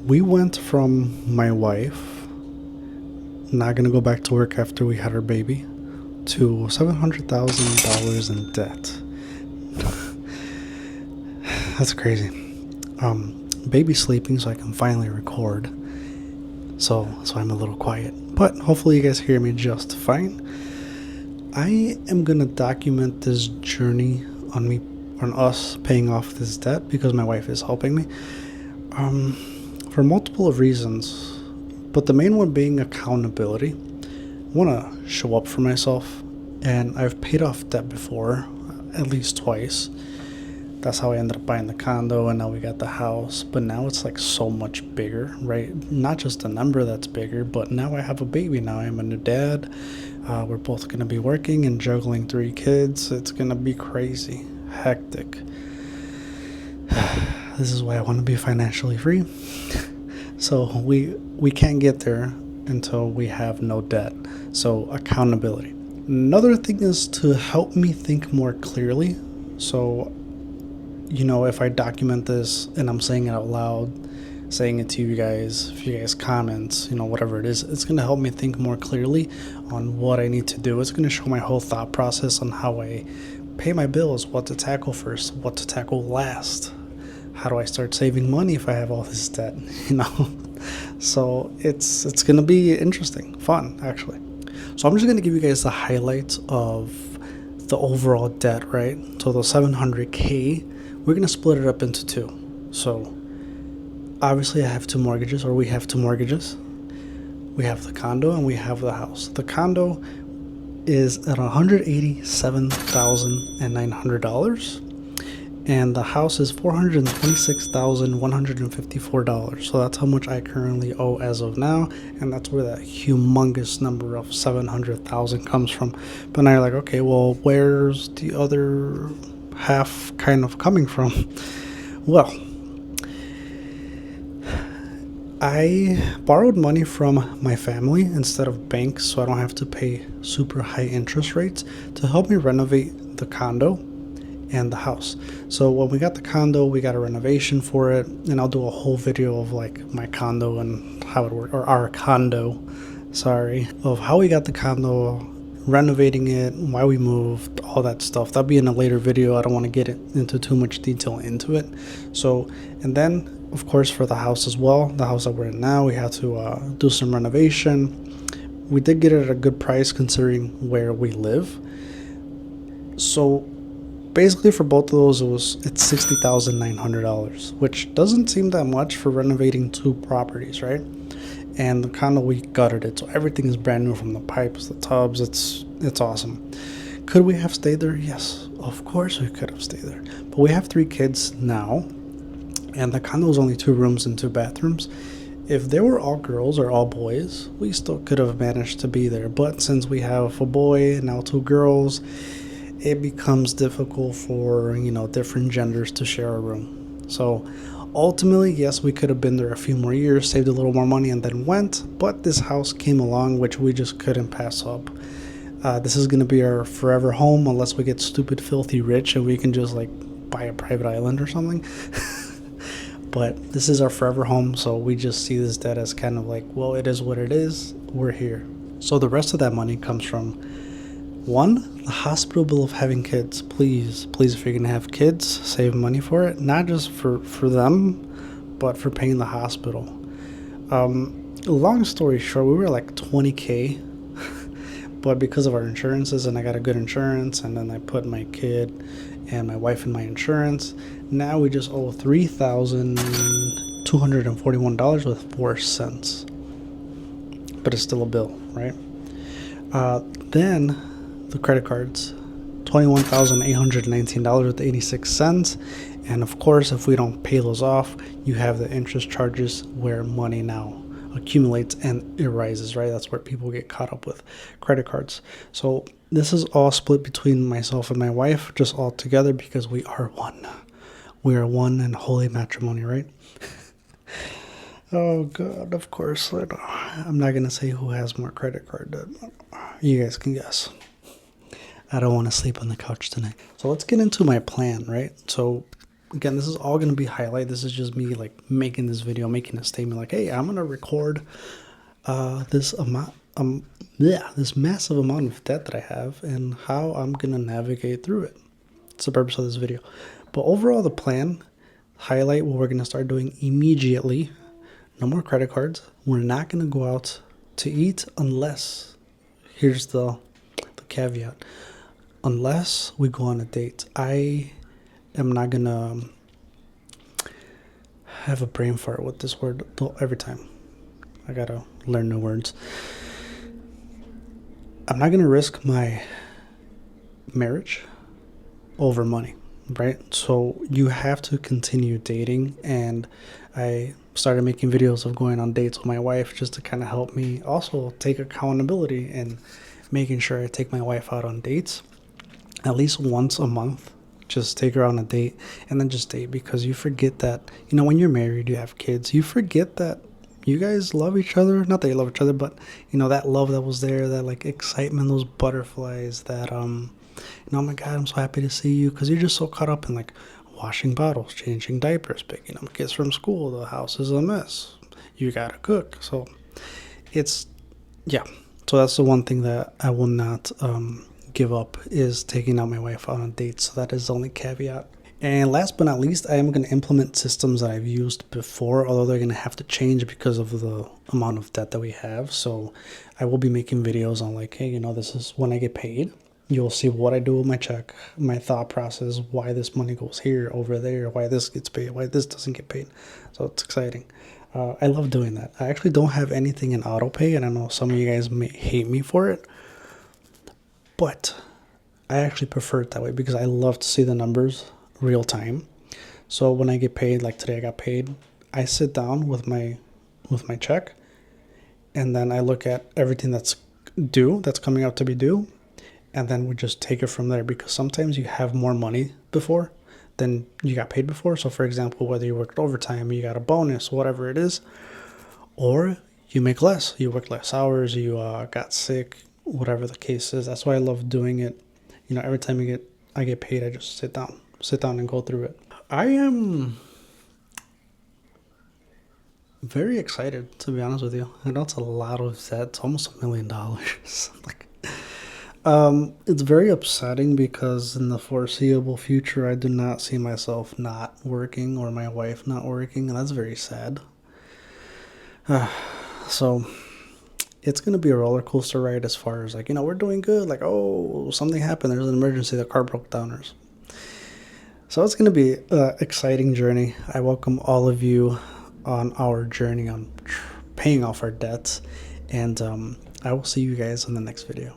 we went from my wife not gonna go back to work after we had our baby to $700,000 in debt. That's crazy. Baby's sleeping, so I can finally record. So I'm a little quiet, but hopefully you guys hear me just fine. I am gonna document this journey on us paying off this debt because my wife is helping me. For multiple of reasons, but the main one being accountability. I want to show up for myself, and I've paid off debt before, at least twice. That's how I ended up buying the condo, and now we got the house. But now it's like so much bigger, right? Not just the number that's bigger, but now I have a baby. Now I'm a new dad. We're both going to be working and juggling 3 kids. It's going to be crazy, hectic. This is why I want to be financially free. So we can't get there until we have no debt. So accountability. Another thing is to help me think more clearly. So, if I document this and I'm saying it out loud, saying it to you guys, if you guys comment, whatever it is, it's going to help me think more clearly on what I need to do. It's going to show my whole thought process on how I pay my bills, what to tackle first, what to tackle last. How do I start saving money if I have all this debt, So it's going to be interesting, fun, actually. So I'm just going to give you guys the highlights of the overall debt, right? So the 700K, we're going to split it up into 2. So obviously I have 2 mortgages, or we have 2 mortgages. We have the condo and we have the house. The condo is at $187,900. And the house is $426,154. So that's how much I currently owe as of now, and that's where that humongous number of 700,000 comes from. But now you're like, okay, well, where's the other half kind of coming from? Well, I borrowed money from my family instead of banks, so I don't have to pay super high interest rates to help me renovate the condo and the house. So when we got the condo, we got a renovation for it, and I'll do a whole video of like my condo and how it worked, or our condo, of how we got the condo, renovating it, why we moved, all that stuff. That'll be in a later video. I don't want to get into too much detail into it. So, and then of course for the house as well, the house that we're in now, we had to do some renovation. We did get it at a good price considering where we live. So basically for both of those, it's $60,900, which doesn't seem that much for renovating 2 properties, right? And the condo, we gutted it, so everything is brand new, from the pipes, the tubs. It's awesome. Could we have stayed there? Yes, of course we could have stayed there. But we have 3 kids now, and the condo is only 2 rooms and 2 bathrooms. If they were all girls or all boys, we still could have managed to be there. But since we have a boy and now 2 girls, it becomes difficult for, different genders to share a room. So ultimately, yes, we could have been there a few more years, saved a little more money, and then went. But this house came along, which we just couldn't pass up. This is going to be our forever home unless we get stupid, filthy rich and we can just buy a private island or something. But this is our forever home, so we just see this debt as kind of well, it is what it is. We're here. So the rest of that money comes from, 1, the hospital bill of having kids. Please, if you're going to have kids, save money for it. Not just for them, but for paying the hospital. Long story short, we were like $20K. But because of our insurances, and I got a good insurance, and then I put my kid and my wife in my insurance, now we just owe $3,241 with 4 cents. But it's still a bill, right? Then the credit cards, $21,819 with 86 cents. And of course, if we don't pay those off, you have the interest charges where money now accumulates and it rises, right? That's where people get caught up with credit cards. So this is all split between myself and my wife, just all together, because we are one. We are one in holy matrimony, right? Oh God, of course. I'm not gonna say who has more credit card debt. You guys can guess. I don't want to sleep on the couch tonight. So let's get into my plan, right? So again, this is all going to be highlight. This is just me like making this video, making a statement like, hey, I'm going to record this amount, this massive amount of debt that I have and how I'm going to navigate through it. It's the purpose of this video. But overall, the plan, highlight what we're going to start doing immediately. No more credit cards. We're not going to go out to eat unless, here's the caveat, unless we go on a date. I am not going to have a brain fart with this word every time. I got to learn new words. I'm not going to risk my marriage over money, right? So you have to continue dating, and I started making videos of going on dates with my wife just to kind of help me also take accountability and making sure I take my wife out on dates at least once a month. Just take her on a date and then just date, because you forget that, you know, when you're married, you have kids, you forget that you guys love each other. Not that you love each other, but you know, that love that was there, that like excitement, those butterflies, that you know, oh my God, I'm so happy to see you, because you're just so caught up in like washing bottles, changing diapers, picking up kids from school, the house is a mess, you gotta cook. So it's, yeah, so that's the one thing that I will not give up, is taking out my wife on a date. So that is the only caveat. And last but not least, I am going to implement systems that I've used before, although they're going to have to change because of the amount of debt that we have. So I will be making videos on like, hey, you know, this is when I get paid. You'll see what I do with my check, my thought process, why this money goes here, over there, why this gets paid, why this doesn't get paid. So it's exciting. I love doing that. I actually don't have anything in auto pay, and I know some of you guys may hate me for it, but I actually prefer it that way because I love to see the numbers real time. So when I get paid, like today I got paid, I sit down with my check, and then I look at everything that's due, that's coming out to be due, and then we just take it from there, because sometimes you have more money before than you got paid before. So for example, whether you worked overtime, you got a bonus, whatever it is, or you make less, you work less hours, you got sick, whatever the case is. That's why I love doing it. You know, every time I get paid, I just sit down and go through it. I am very excited, to be honest with you. I know it's a lot of debt. It's almost $1 million. Like, it's very upsetting because in the foreseeable future, I do not see myself not working or my wife not working, and that's very sad. So it's going to be a roller coaster ride as far as like, you know, we're doing good. Like, oh, something happened. There's an emergency. The car broke down. So it's going to be an exciting journey. I welcome all of you on our journey on paying off our debts. And I will see you guys in the next video.